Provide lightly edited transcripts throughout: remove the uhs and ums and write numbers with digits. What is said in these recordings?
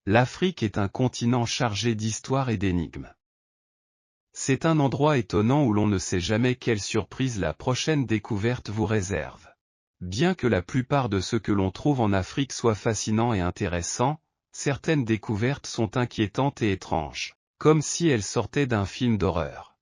L'Afrique est un continent chargé d'histoire et d'énigmes. C'est un endroit étonnant où l'on ne sait jamais quelle surprise la prochaine découverte vous réserve. Bien que la plupart de ce que l'on trouve en Afrique soit fascinant et intéressant, certaines découvertes sont inquiétantes et étranges, comme si elles sortaient d'un film d'horreur.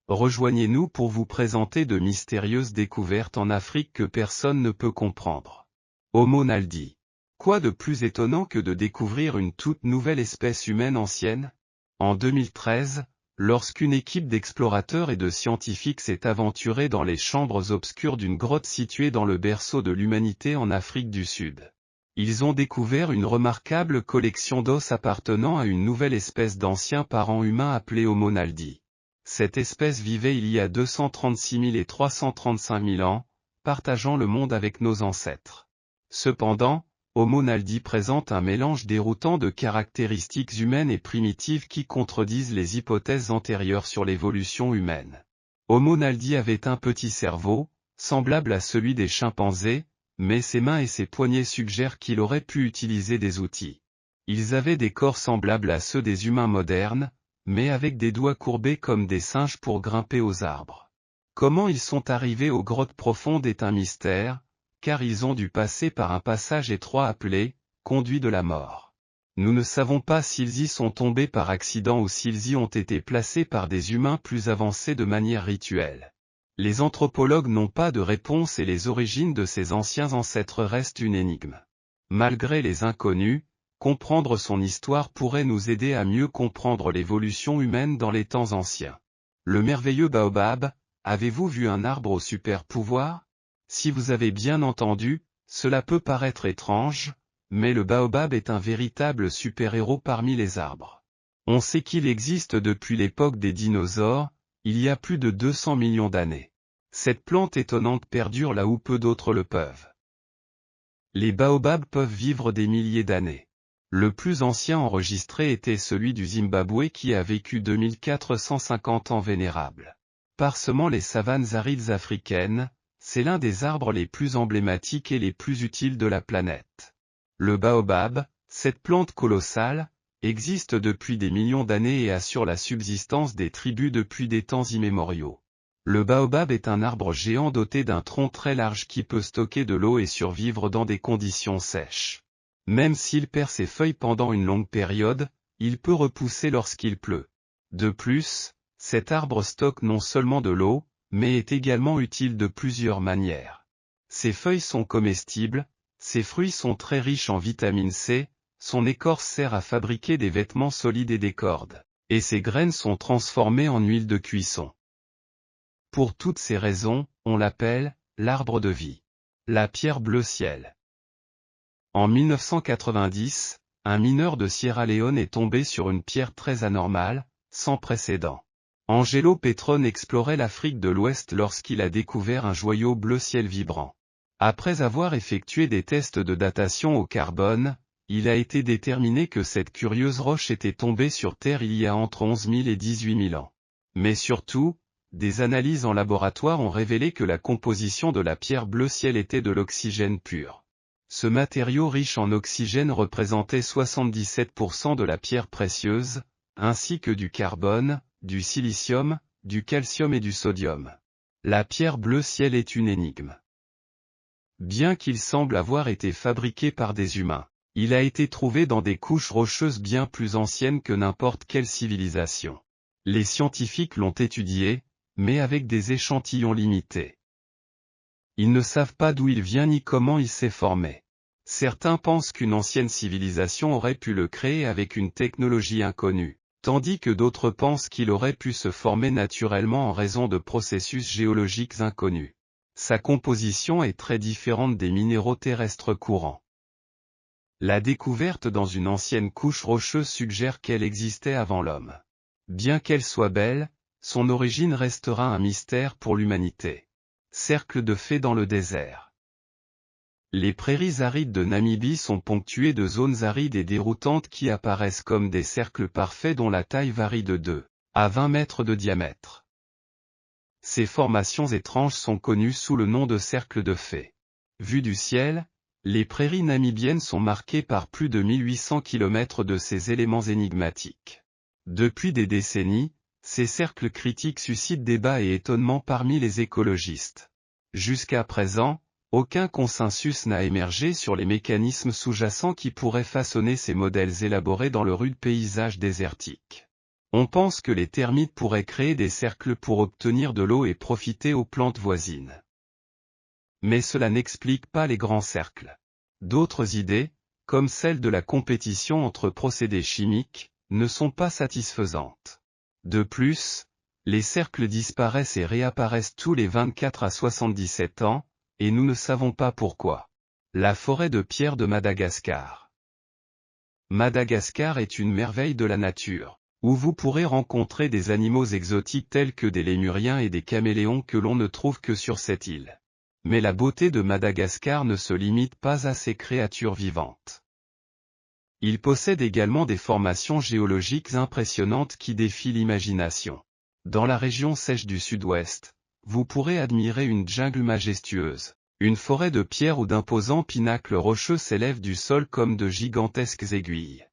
Rejoignez-nous pour vous présenter de mystérieuses découvertes en Afrique que personne ne peut comprendre. Homo naldi. Quoi de plus étonnant que de découvrir une toute nouvelle espèce humaine ancienne? En 2013, lorsqu'une équipe d'explorateurs et de scientifiques s'est aventurée dans les chambres obscures d'une grotte située dans le berceau de l'humanité en Afrique du Sud. Ils ont découvert une remarquable collection d'os appartenant à une nouvelle espèce d'anciens parents humains appelée Homo naldi. Cette espèce vivait il y a 236 000 et 335 000 ans, partageant le monde avec nos ancêtres. Cependant, Homo naldi présente un mélange déroutant de caractéristiques humaines et primitives qui contredisent les hypothèses antérieures sur l'évolution humaine. Homo naldi avait un petit cerveau, semblable à celui des chimpanzés, mais ses mains et ses poignets suggèrent qu'il aurait pu utiliser des outils. Ils avaient des corps semblables à ceux des humains modernes, mais avec des doigts courbés comme des singes pour grimper aux arbres. Comment ils sont arrivés aux grottes profondes est un mystère, car ils ont dû passer par un passage étroit appelé « conduit de la mort ». Nous ne savons pas s'ils y sont tombés par accident ou s'ils y ont été placés par des humains plus avancés de manière rituelle. Les anthropologues n'ont pas de réponse et les origines de ces anciens ancêtres restent une énigme. Malgré les inconnus, comprendre son histoire pourrait nous aider à mieux comprendre l'évolution humaine dans les temps anciens. Le merveilleux baobab, avez-vous vu un arbre au super pouvoir? Si vous avez bien entendu, cela peut paraître étrange, mais le baobab est un véritable super-héros parmi les arbres. On sait qu'il existe depuis l'époque des dinosaures, il y a plus de 200 millions d'années. Cette plante étonnante perdure là où peu d'autres le peuvent. Les baobabs peuvent vivre des milliers d'années. Le plus ancien enregistré était celui du Zimbabwe qui a vécu 2450 ans vénérable. Parsemant les savanes arides africaines, c'est l'un des arbres les plus emblématiques et les plus utiles de la planète. Le baobab, cette plante colossale, existe depuis des millions d'années et assure la subsistance des tribus depuis des temps immémoriaux. Le baobab est un arbre géant doté d'un tronc très large qui peut stocker de l'eau et survivre dans des conditions sèches. Même s'il perd ses feuilles pendant une longue période, il peut repousser lorsqu'il pleut. De plus, cet arbre stocke non seulement de l'eau, mais est également utile de plusieurs manières. Ses feuilles sont comestibles, ses fruits sont très riches en vitamine C, son écorce sert à fabriquer des vêtements solides et des cordes, et ses graines sont transformées en huile de cuisson. Pour toutes ces raisons, on l'appelle l'arbre de vie. La pierre bleu ciel. En 1990, un mineur de Sierra Leone est tombé sur une pierre très anormale, sans précédent. Angelo Petrone explorait l'Afrique de l'Ouest lorsqu'il a découvert un joyau bleu ciel vibrant. Après avoir effectué des tests de datation au carbone, il a été déterminé que cette curieuse roche était tombée sur Terre il y a entre 11 000 et 18 000 ans. Mais surtout, des analyses en laboratoire ont révélé que la composition de la pierre bleu ciel était de l'oxygène pur. Ce matériau riche en oxygène représentait 77% de la pierre précieuse, ainsi que du carbone, du silicium, du calcium et du sodium. La pierre bleu ciel est une énigme. Bien qu'il semble avoir été fabriqué par des humains, il a été trouvé dans des couches rocheuses bien plus anciennes que n'importe quelle civilisation. Les scientifiques l'ont étudié, mais avec des échantillons limités. Ils ne savent pas d'où il vient ni comment il s'est formé. Certains pensent qu'une ancienne civilisation aurait pu le créer avec une technologie inconnue, tandis que d'autres pensent qu'il aurait pu se former naturellement en raison de processus géologiques inconnus. Sa composition est très différente des minéraux terrestres courants. La découverte dans une ancienne couche rocheuse suggère qu'elle existait avant l'homme. Bien qu'elle soit belle, son origine restera un mystère pour l'humanité. Cercle de fées dans le désert. Les prairies arides de Namibie sont ponctuées de zones arides et déroutantes qui apparaissent comme des cercles parfaits dont la taille varie de 2 à 20 mètres de diamètre. Ces formations étranges sont connues sous le nom de cercles de fées. Vues du ciel, Les prairies namibiennes sont marquées par plus de 1800 km de ces éléments énigmatiques. Depuis des décennies, ces cercles critiques suscitent débat et étonnement parmi les écologistes. Jusqu'à présent, aucun consensus n'a émergé sur les mécanismes sous-jacents qui pourraient façonner ces modèles élaborés dans le rude paysage désertique. On pense que les termites pourraient créer des cercles pour obtenir de l'eau et profiter aux plantes voisines. Mais cela n'explique pas les grands cercles. D'autres idées, comme celle de la compétition entre procédés chimiques, ne sont pas satisfaisantes. De plus, les cercles disparaissent et réapparaissent tous les 24 à 77 ans, et nous ne savons pas pourquoi. La forêt de pierre de Madagascar. Madagascar est une merveille de la nature, où vous pourrez rencontrer des animaux exotiques tels que des lémuriens et des caméléons que l'on ne trouve que sur cette île. Mais la beauté de Madagascar ne se limite pas à ces créatures vivantes. Il possède également des formations géologiques impressionnantes qui défient l'imagination. Dans la région sèche du sud-ouest, vous pourrez admirer une jungle majestueuse. Une forêt de pierre ou d'imposants pinacles rocheux s'élèvent du sol comme de gigantesques aiguilles.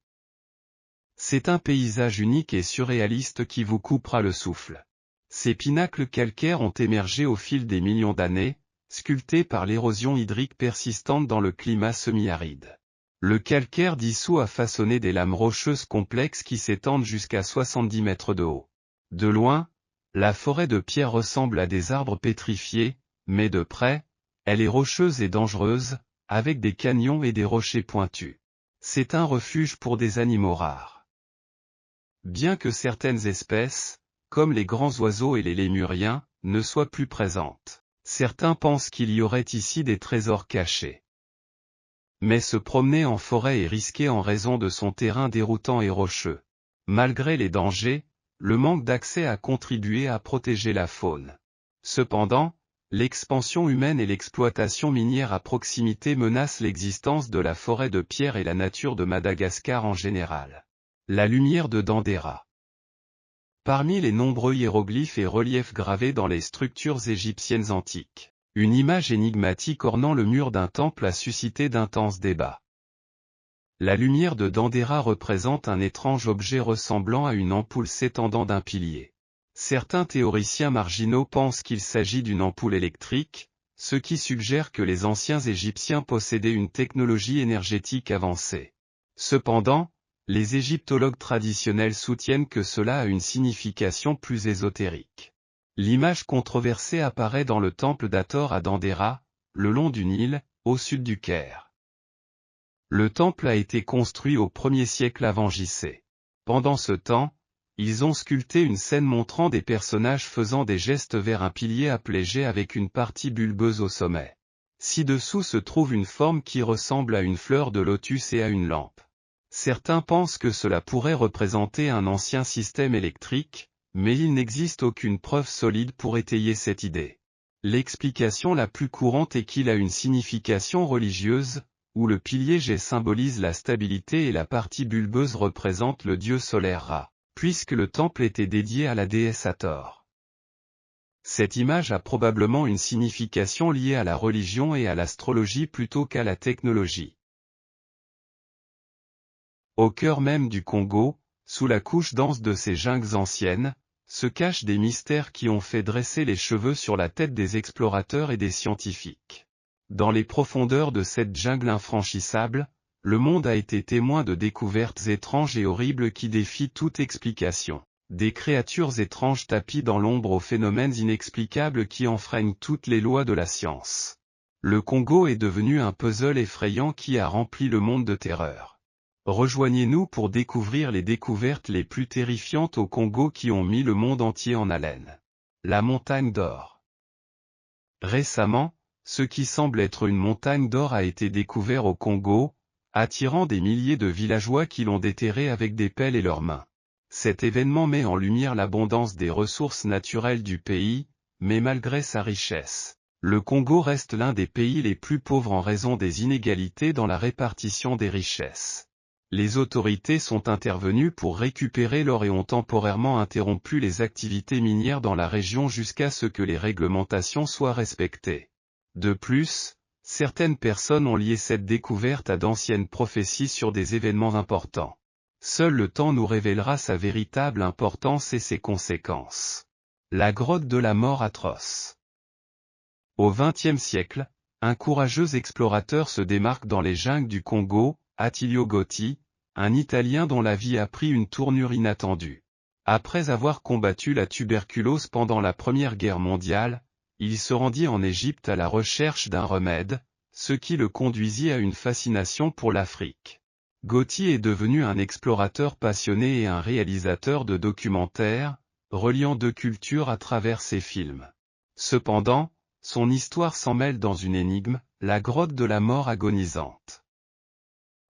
C'est un paysage unique et surréaliste qui vous coupera le souffle. Ces pinacles calcaires ont émergé au fil des millions d'années, sculptés par l'érosion hydrique persistante dans le climat semi-aride. Le calcaire dissous a façonné des lames rocheuses complexes qui s'étendent jusqu'à 70 mètres de haut. De loin, la forêt de pierre ressemble à des arbres pétrifiés, mais de près, elle est rocheuse et dangereuse, avec des canyons et des rochers pointus. C'est un refuge pour des animaux rares. Bien que certaines espèces, comme les grands oiseaux et les lémuriens, ne soient plus présentes, certains pensent qu'il y aurait ici des trésors cachés. Mais se promener en forêt est risqué en raison de son terrain déroutant et rocheux. Malgré les dangers, le manque d'accès a contribué à protéger la faune. Cependant, l'expansion humaine et l'exploitation minière à proximité menacent l'existence de la forêt de pierre et la nature de Madagascar en général. La lumière de Dendera. Parmi les nombreux hiéroglyphes et reliefs gravés dans les structures égyptiennes antiques, une image énigmatique ornant le mur d'un temple a suscité d'intenses débats. La lumière de Dendera représente un étrange objet ressemblant à une ampoule s'étendant d'un pilier. Certains théoriciens marginaux pensent qu'il s'agit d'une ampoule électrique, ce qui suggère que les anciens Égyptiens possédaient une technologie énergétique avancée. Cependant, les égyptologues traditionnels soutiennent que cela a une signification plus ésotérique. L'image controversée apparaît dans le temple d'Hathor à Dendera, le long du Nil, au sud du Caire. Le temple a été construit au 1er siècle avant J.C. Pendant ce temps, ils ont sculpté une scène montrant des personnages faisant des gestes vers un pilier appelé G avec une partie bulbeuse au sommet. Ci-dessous se trouve une forme qui ressemble à une fleur de lotus et à une lampe. Certains pensent que cela pourrait représenter un ancien système électrique, mais il n'existe aucune preuve solide pour étayer cette idée. L'explication la plus courante est qu'il a une signification religieuse, où le pilier G symbolise la stabilité et la partie bulbeuse représente le dieu solaire Ra, puisque le temple était dédié à la déesse Hathor. Cette image a probablement une signification liée à la religion et à l'astrologie plutôt qu'à la technologie. Au cœur même du Congo, sous la couche dense de ces jungles anciennes, se cachent des mystères qui ont fait dresser les cheveux sur la tête des explorateurs et des scientifiques. Dans les profondeurs de cette jungle infranchissable, le monde a été témoin de découvertes étranges et horribles qui défient toute explication. Des créatures étranges tapies dans l'ombre aux phénomènes inexplicables qui enfreignent toutes les lois de la science. Le Congo est devenu un puzzle effrayant qui a rempli le monde de terreur. Rejoignez-nous pour découvrir les découvertes les plus terrifiantes au Congo qui ont mis le monde entier en haleine. La montagne d'or. Récemment, ce qui semble être une montagne d'or a été découvert au Congo, attirant des milliers de villageois qui l'ont déterré avec des pelles et leurs mains. Cet événement met en lumière l'abondance des ressources naturelles du pays, mais malgré sa richesse, le Congo reste l'un des pays les plus pauvres en raison des inégalités dans la répartition des richesses. Les autorités sont intervenues pour récupérer l'or et ont temporairement interrompu les activités minières dans la région jusqu'à ce que les réglementations soient respectées. De plus, Certaines personnes ont lié cette découverte à d'anciennes prophéties sur des événements importants. Seul le temps nous révélera sa véritable importance et ses conséquences. La grotte de la mort atroce. Au XXe siècle, un courageux explorateur se démarque dans les jungles du Congo, Attilio Gotti, un Italien dont la vie a pris une tournure inattendue. Après avoir combattu la tuberculose pendant la Première Guerre mondiale, il se rendit en Égypte à la recherche d'un remède, ce qui le conduisit à une fascination pour l'Afrique. Gotti est devenu un explorateur passionné et un réalisateur de documentaires, reliant deux cultures à travers ses films. Cependant, son histoire s'en mêle dans une énigme, la grotte de la mort agonisante.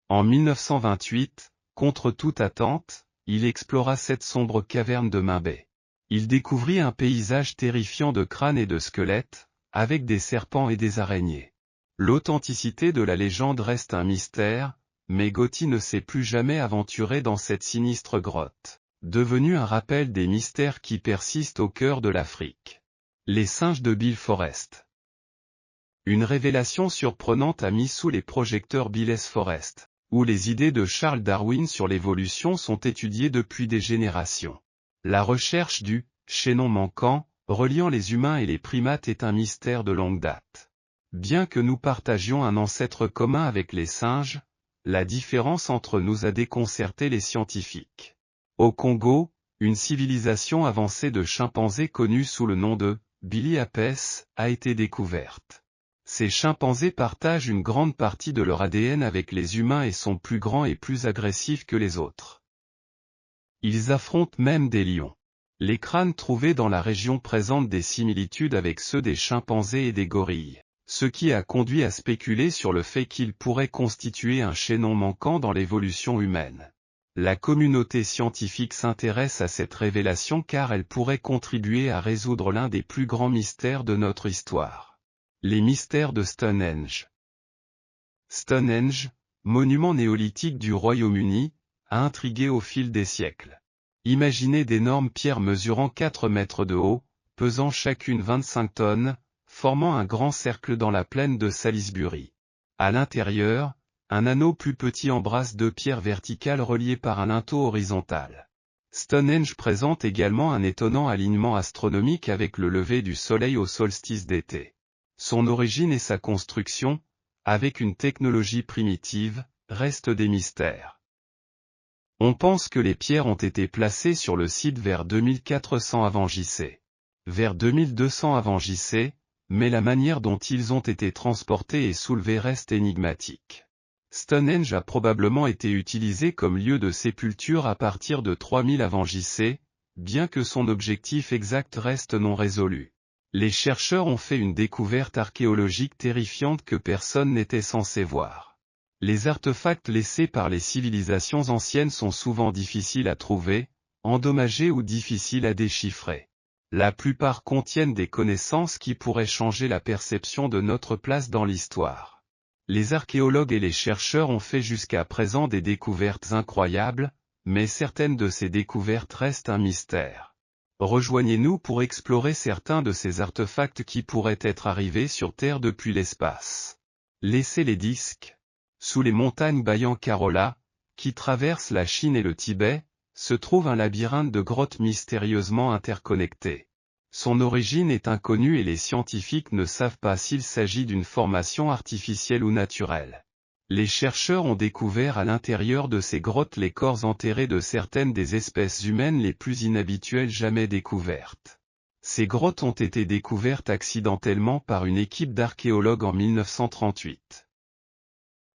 En 1928, contre toute attente, il explora cette sombre caverne de Mimbé. Il découvrit un paysage terrifiant de crânes et de squelettes, avec des serpents et des araignées. L'authenticité de la légende reste un mystère, mais Gotti ne s'est plus jamais aventuré dans cette sinistre grotte, devenue un rappel des mystères qui persistent au cœur de l'Afrique. Les singes de Bill Forrest. Une révélation surprenante a mis sous les projecteurs Bill Forrest, où les idées de Charles Darwin sur l'évolution sont étudiées depuis des générations. La recherche du « chaînon manquant » reliant les humains et les primates est un mystère de longue date. Bien que nous partagions un ancêtre commun avec les singes, la différence entre nous a déconcerté les scientifiques. Au Congo, une civilisation avancée de chimpanzés connue sous le nom de Billy Apes a été découverte. Ces chimpanzés partagent une grande partie de leur ADN avec les humains et sont plus grands et plus agressifs que les autres. Ils affrontent même des lions. Les crânes trouvés dans la région présentent des similitudes avec ceux des chimpanzés et des gorilles, ce qui a conduit à spéculer sur le fait qu'ils pourraient constituer un chaînon manquant dans l'évolution humaine. La communauté scientifique s'intéresse à cette révélation car elle pourrait contribuer à résoudre l'un des plus grands mystères de notre histoire. Les mystères de Stonehenge. Stonehenge, monument néolithique du Royaume-Uni, a intrigué au fil des siècles. Imaginez d'énormes pierres mesurant 4 mètres de haut, pesant chacune 25 tonnes, formant un grand cercle dans la plaine de Salisbury. À l'intérieur, un anneau plus petit embrasse deux pierres verticales reliées par un linteau horizontal. Stonehenge présente également un étonnant alignement astronomique avec le lever du soleil au solstice d'été. Son origine et sa construction, avec une technologie primitive, restent des mystères. On pense que les pierres ont été placées sur le site vers 2400 avant JC. Vers 2200 avant JC, mais la manière dont ils ont été transportés et soulevés reste énigmatique. Stonehenge a probablement été utilisé comme lieu de sépulture à partir de 3000 avant JC, bien que son objectif exact reste non résolu. Les chercheurs ont fait une découverte archéologique terrifiante que personne n'était censé voir. Les artefacts laissés par les civilisations anciennes sont souvent difficiles à trouver, endommagés ou difficiles à déchiffrer. La plupart contiennent des connaissances qui pourraient changer la perception de notre place dans l'histoire. Les archéologues et les chercheurs ont fait jusqu'à présent des découvertes incroyables, mais certaines de ces découvertes restent un mystère. Rejoignez-nous pour explorer certains de ces artefacts qui pourraient être arrivés sur Terre depuis l'espace. Laissez les disques. Sous les montagnes Bayan-Karola, qui traversent la Chine et le Tibet, se trouve un labyrinthe de grottes mystérieusement interconnectées. Son origine est inconnue et les scientifiques ne savent pas s'il s'agit d'une formation artificielle ou naturelle. Les chercheurs ont découvert à l'intérieur de ces grottes les corps enterrés de certaines des espèces humaines les plus inhabituelles jamais découvertes. Ces grottes ont été découvertes accidentellement par une équipe d'archéologues en 1938.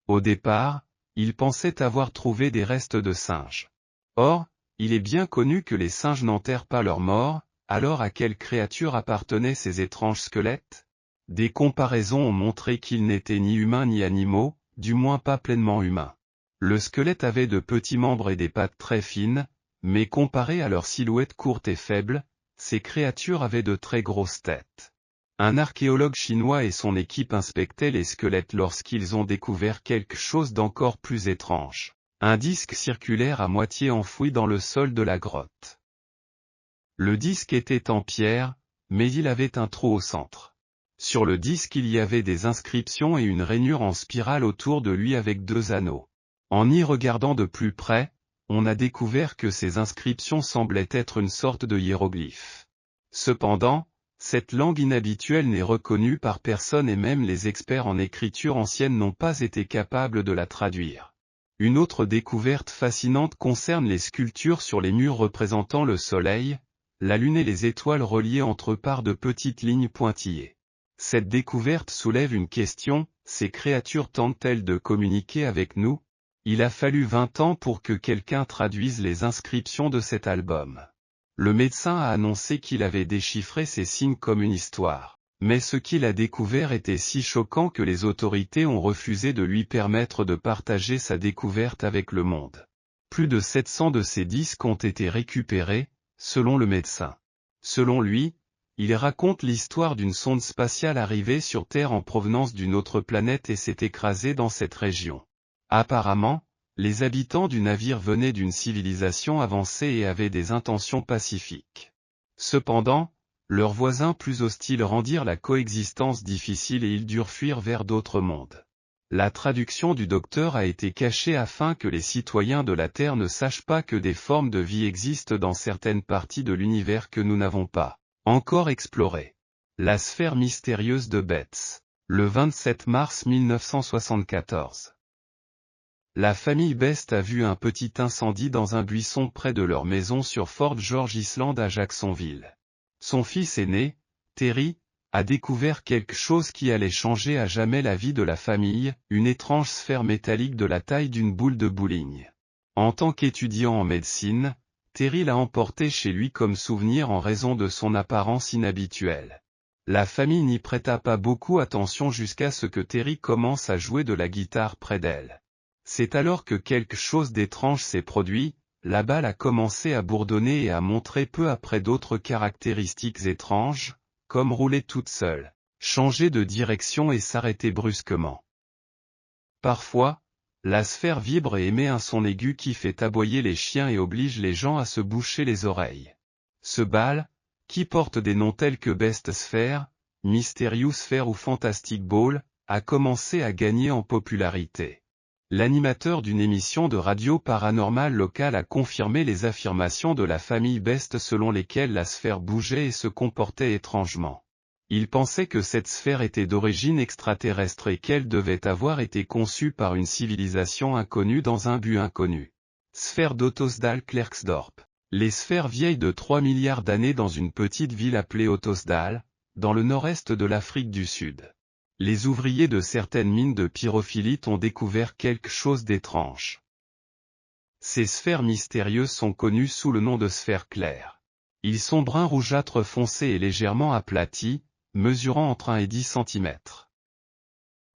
Au départ, ils pensaient avoir trouvé des restes de singes. Or, il est bien connu que les singes n'enterrent pas leurs morts, alors à quelle créature appartenaient ces étranges squelettes? Des comparaisons ont montré qu'ils n'étaient ni humains ni animaux, du moins pas pleinement humains. Le squelette avait de petits membres et des pattes très fines, mais comparé à leur silhouette courte et faible, ces créatures avaient de très grosses têtes. Un archéologue chinois et son équipe inspectaient les squelettes lorsqu'ils ont découvert quelque chose d'encore plus étrange. Un disque circulaire à moitié enfoui dans le sol de la grotte. Le disque était en pierre, mais il avait un trou au centre. Sur le disque il y avait des inscriptions et une rainure en spirale autour de lui avec 2 anneaux. En y regardant de plus près, on a découvert que ces inscriptions semblaient être une sorte de hiéroglyphes. Cependant, cette langue inhabituelle n'est reconnue par personne et même les experts en écriture ancienne n'ont pas été capables de la traduire. Une autre découverte fascinante concerne les sculptures sur les murs représentant le soleil, la lune et les étoiles reliées entre eux par de petites lignes pointillées. Cette découverte soulève une question, ces créatures tentent-elles de communiquer avec nous? Il a fallu 20 ans pour que quelqu'un traduise les inscriptions de cet album. Le médecin a annoncé qu'il avait déchiffré ces signes comme une histoire, mais ce qu'il a découvert était si choquant que les autorités ont refusé de lui permettre de partager sa découverte avec le monde. Plus de 700 de ces disques ont été récupérés, selon le médecin. Selon lui, il raconte l'histoire d'une sonde spatiale arrivée sur Terre en provenance d'une autre planète et s'est écrasée dans cette région. Apparemment, les habitants du navire venaient d'une civilisation avancée et avaient des intentions pacifiques. Cependant, leurs voisins plus hostiles rendirent la coexistence difficile et ils durent fuir vers d'autres mondes. La traduction du docteur a été cachée afin que les citoyens de la Terre ne sachent pas que des formes de vie existent dans certaines parties de l'univers que nous n'avons pas encore explorées. La sphère mystérieuse de Betz. Le 27 mars 1974. La famille Best a vu un petit incendie dans un buisson près de leur maison sur Fort George Island à Jacksonville. Son fils aîné, Terry, a découvert quelque chose qui allait changer à jamais la vie de la famille, une étrange sphère métallique de la taille d'une boule de bowling. En tant qu'étudiant en médecine, Terry l'a emporté chez lui comme souvenir en raison de son apparence inhabituelle. La famille n'y prêta pas beaucoup attention jusqu'à ce que Terry commence à jouer de la guitare près d'elle. C'est alors que quelque chose d'étrange s'est produit, la balle a commencé à bourdonner et à montrer peu après d'autres caractéristiques étranges, comme rouler toute seule, changer de direction et s'arrêter brusquement. Parfois, la sphère vibre et émet un son aigu qui fait aboyer les chiens et oblige les gens à se boucher les oreilles. Ce bal, qui porte des noms tels que Best Sphere, Mysterious Sphere ou Fantastic Ball, a commencé à gagner en popularité. L'animateur d'une émission de radio paranormale locale a confirmé les affirmations de la famille Best selon lesquelles la sphère bougeait et se comportait étrangement. Il pensait que cette sphère était d'origine extraterrestre et qu'elle devait avoir été conçue par une civilisation inconnue dans un but inconnu. Sphère d'Ottosdal-Klerksdorp. Les sphères vieilles de 3 milliards d'années dans une petite ville appelée Ottosdal, dans le nord-est de l'Afrique du Sud. Les ouvriers de certaines mines de pyrophilite ont découvert quelque chose d'étrange. Ces sphères mystérieuses sont connues sous le nom de sphères claires. Ils sont brun rougeâtre foncé et légèrement aplatis, mesurant entre 1 et 10 cm.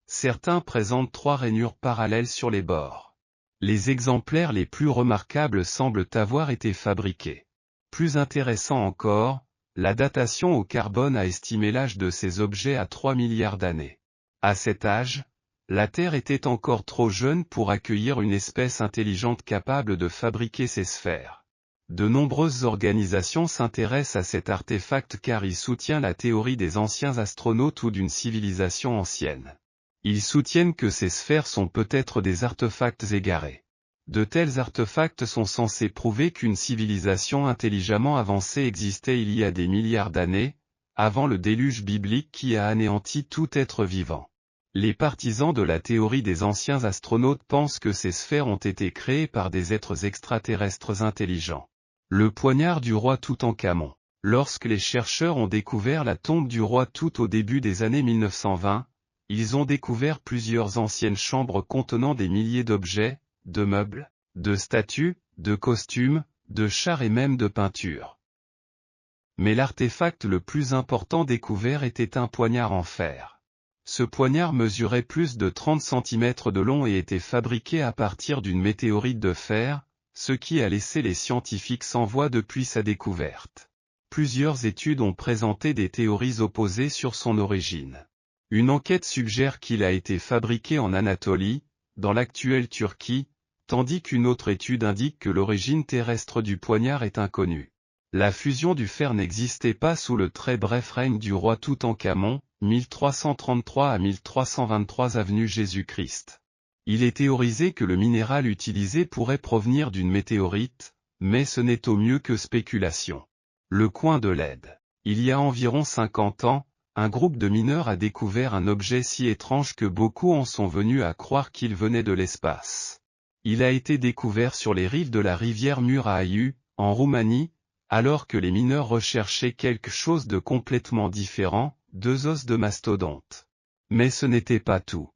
Certains présentent 3 rainures parallèles sur les bords. Les exemplaires les plus remarquables semblent avoir été fabriqués. Plus intéressant encore, la datation au carbone a estimé l'âge de ces objets à 3 milliards d'années. À cet âge, la Terre était encore trop jeune pour accueillir une espèce intelligente capable de fabriquer ces sphères. De nombreuses organisations s'intéressent à cet artefact car il soutient la théorie des anciens astronautes ou d'une civilisation ancienne. Ils soutiennent que ces sphères sont peut-être des artefacts égarés. De tels artefacts sont censés prouver qu'une civilisation intelligemment avancée existait il y a des milliards d'années, avant le déluge biblique qui a anéanti tout être vivant. Les partisans de la théorie des anciens astronautes pensent que ces sphères ont été créées par des êtres extraterrestres intelligents. Le poignard du roi Toutankhamon. Lorsque les chercheurs ont découvert la tombe du roi Tout au début des années 1920, ils ont découvert plusieurs anciennes chambres contenant des milliers d'objets, de meubles, de statues, de costumes, de chars et même de peintures. Mais l'artefact le plus important découvert était un poignard en fer. Ce poignard mesurait plus de 30 cm de long et était fabriqué à partir d'une météorite de fer, ce qui a laissé les scientifiques sans voix depuis sa découverte. Plusieurs études ont présenté des théories opposées sur son origine. Une enquête suggère qu'il a été fabriqué en Anatolie, dans l'actuelle Turquie, tandis qu'une autre étude indique que l'origine terrestre du poignard est inconnue. La fusion du fer n'existait pas sous le très bref règne du roi Toutankhamon, 1333 à 1323 avenue Jésus-Christ. Il est théorisé que le minéral utilisé pourrait provenir d'une météorite, mais ce n'est au mieux que spéculation. Le coin de l'Aide. Il y a environ 50 ans, un groupe de mineurs a découvert un objet si étrange que beaucoup en sont venus à croire qu'il venait de l'espace. Il a été découvert sur les rives de la rivière Muraiu, en Roumanie, alors que les mineurs recherchaient quelque chose de complètement différent, 2 os de mastodonte. Mais ce n'était pas tout.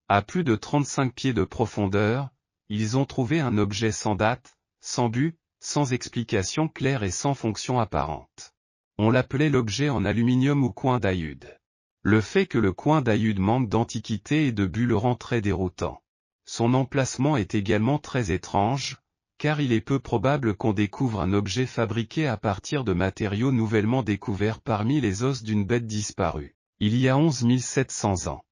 À plus de 35 pieds de profondeur, ils ont trouvé un objet sans date, sans but, sans explication claire et sans fonction apparente. On l'appelait l'objet en aluminium ou coin d'Aïud. Le fait que le coin d'Aïud manque d'antiquité et de but le rend très déroutant. Son emplacement est également très étrange, car il est peu probable qu'on découvre un objet fabriqué à partir de matériaux nouvellement découverts parmi les os d'une bête disparue, il y a 11 700 ans.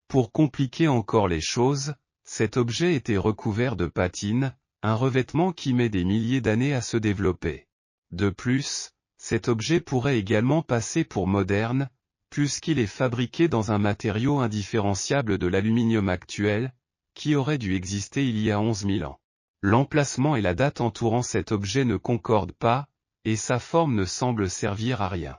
Pour compliquer encore les choses, cet objet était recouvert de patine, un revêtement qui met des milliers d'années à se développer. De plus, cet objet pourrait également passer pour moderne, puisqu'il est fabriqué dans un matériau indifférenciable de l'aluminium actuel, qui aurait dû exister il y a 11 000 ans. L'emplacement et la date entourant cet objet ne concordent pas, et sa forme ne semble servir à rien.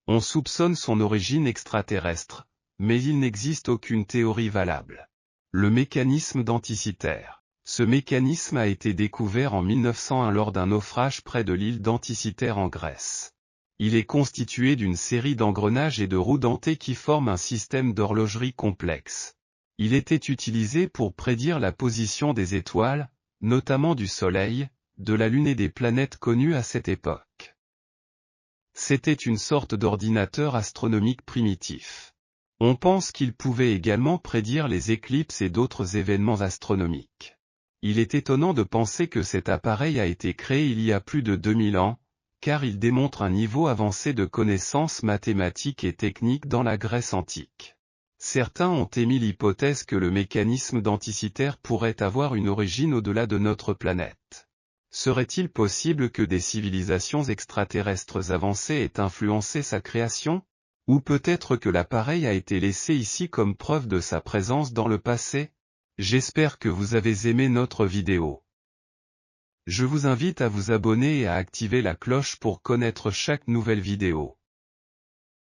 On soupçonne son origine extraterrestre, mais il n'existe aucune théorie valable. Le mécanisme d'Anticythère. Ce mécanisme a été découvert en 1901 lors d'un naufrage près de l'île d'Anticythère en Grèce. Il est constitué d'une série d'engrenages et de roues dentées qui forment un système d'horlogerie complexe. Il était utilisé pour prédire la position des étoiles, notamment du Soleil, de la Lune et des planètes connues à cette époque. C'était une sorte d'ordinateur astronomique primitif. On pense qu'il pouvait également prédire les éclipses et d'autres événements astronomiques. Il est étonnant de penser que cet appareil a été créé il y a plus de 2000 ans, car il démontre un niveau avancé de connaissances mathématiques et techniques dans la Grèce antique. Certains ont émis l'hypothèse que le mécanisme d'Anticythère pourrait avoir une origine au-delà de notre planète. Serait-il possible que des civilisations extraterrestres avancées aient influencé sa création? Ou peut-être que l'appareil a été laissé ici comme preuve de sa présence dans le passé? J'espère que vous avez aimé notre vidéo. Je vous invite à vous abonner et à activer la cloche pour connaître chaque nouvelle vidéo.